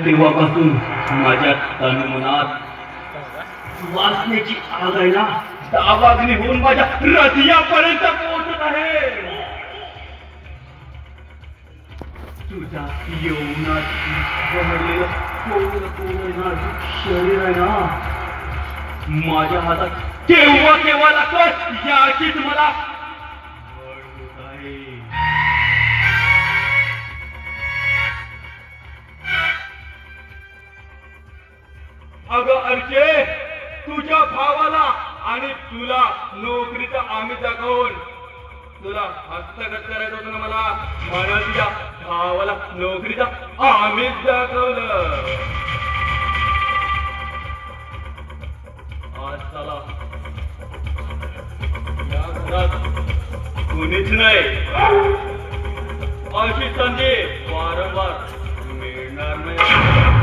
तेव्हापासून माझ्या तनमनात वासनेची आग आहे ना दाबागली होऊन माझ्या हृदयापर्यंत पोहोचत आहे. तुझ्या यौवनात बहरलेलं कोवळं नाजूक शरीर आहे ना माझ्या हातात केव्हा केव्हा लागतं याचीच मला आवड होत आहे. अगं अर्चे, तुझ्या भावाला आणि तुला नोकरीचा आम्ही दाखवून तुला हस्तगत करायचं होतं ना मला, म्हणून तुझ्या भावाला नोकरीचा आम्हीच दाखवलं. आज चला या घरात कुणीच नाही, अशी संधी वारंवार मिळणार नाही.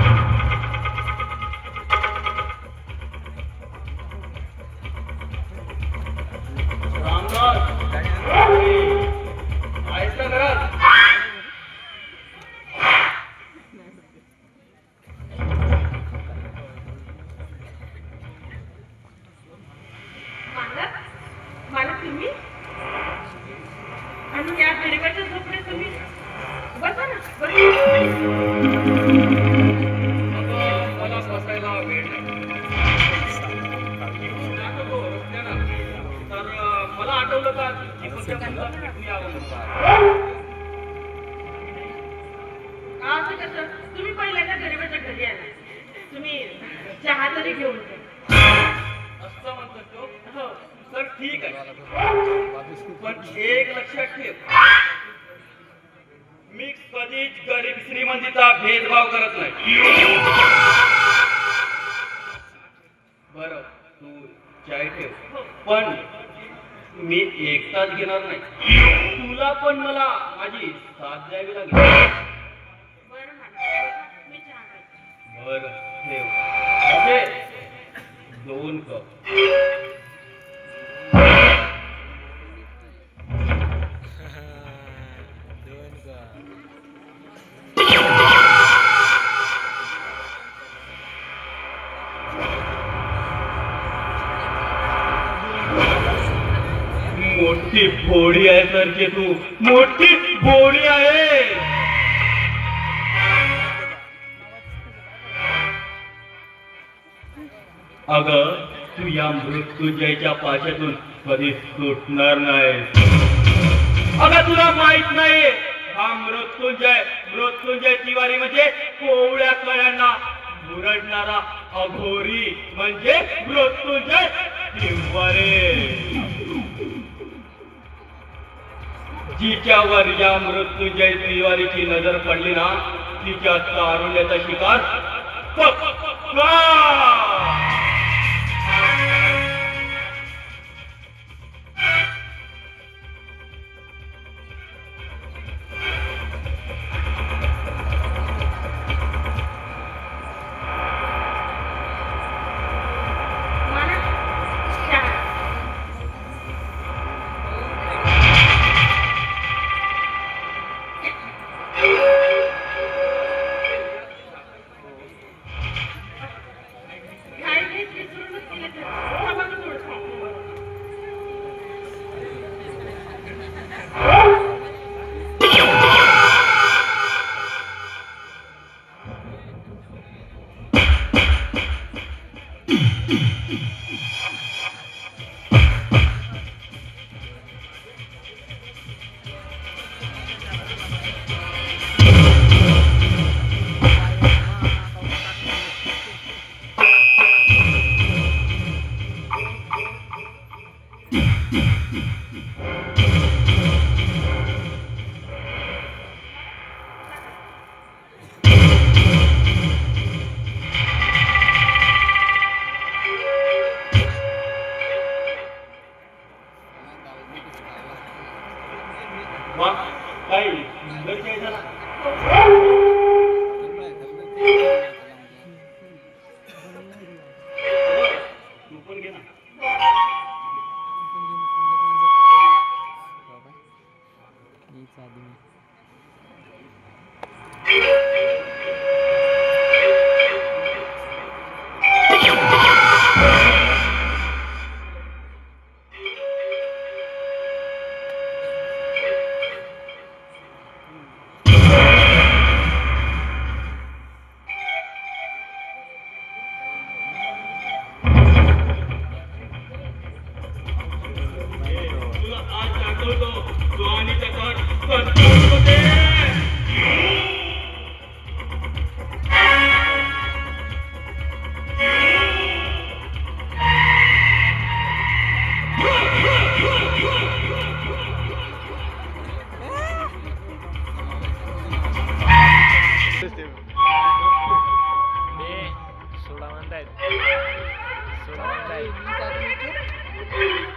तुम्ही पहिल्यांदा गरीबाच्या घरी आला, तुम्ही चहा तरी घेऊन असं म्हणतो हो तर ठीक आहे, पण एक लक्षात ठेव, मी कधीच गरीब श्रीमंतीचा भेदभाव करत नाही. बरं तू चाय ठेव, पण मी एकटाच घेणार नाही, तुला पण मला माझी साथ द्यावी लागेल. बर ठेव, ओके 2 कप. मोठी भोळी आहे सरचे तू, मोठी भोळी आहे. अगं तू या मृत्युंजयच्या पाशातून कधी सुटणार नाही. अगं तुला माहित नाही, हा मृत्युंजय तिवारी म्हणजे कोवळ्या कळ्यांना मुरडणारा अघोरी म्हणजे मृत्युंजय तिवारी. जिच्यावर या मृत्युंजय तिवारीची नजर पडली ना, तिच्या तारुण्याचा शिकार पक्का.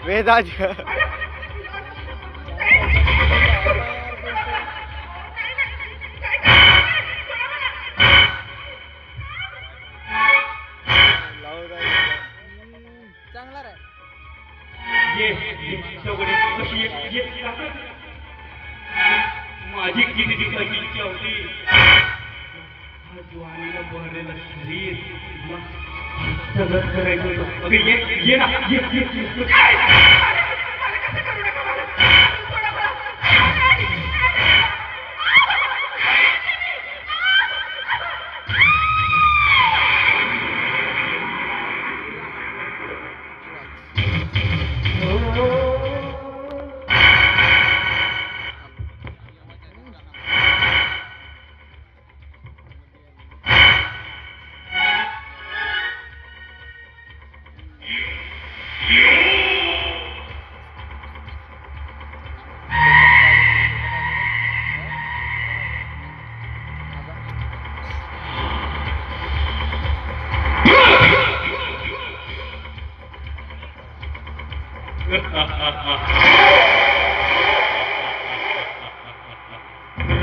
वेदाज चांगला रे ये सगळे कशी ये माझी किती दिवसाची इच्छा होती हा ज्वारीला भरलेलं शरीर सगळं करायचं होतं. अगं ये ना ये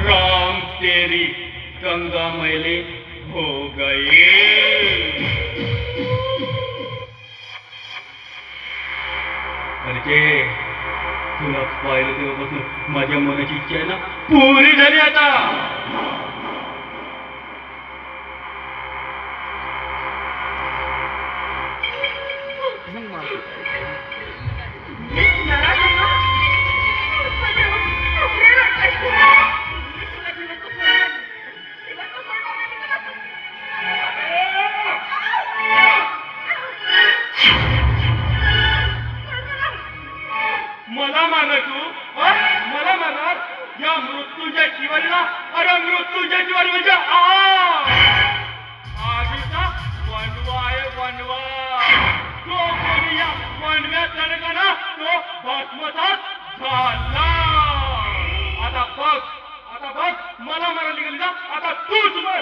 राम तेरी गंगा मैले हो गए. घरचे तुला पाहिलं तेव्हापासून माझ्या मनाची इच्छा आहे ना पुरी झाली आता. मला मारणार तू मला मारणार या मृत्यूच्या जीवाला. अरे मृत्यूच्या जीवाला म्हणजे आगीचा वनवा आहे वनवा. जो कोणी या वनव्यात लढला ना तो भस्मसात झाला. आता बघ मला मारायला गेली ना आता तूच मर.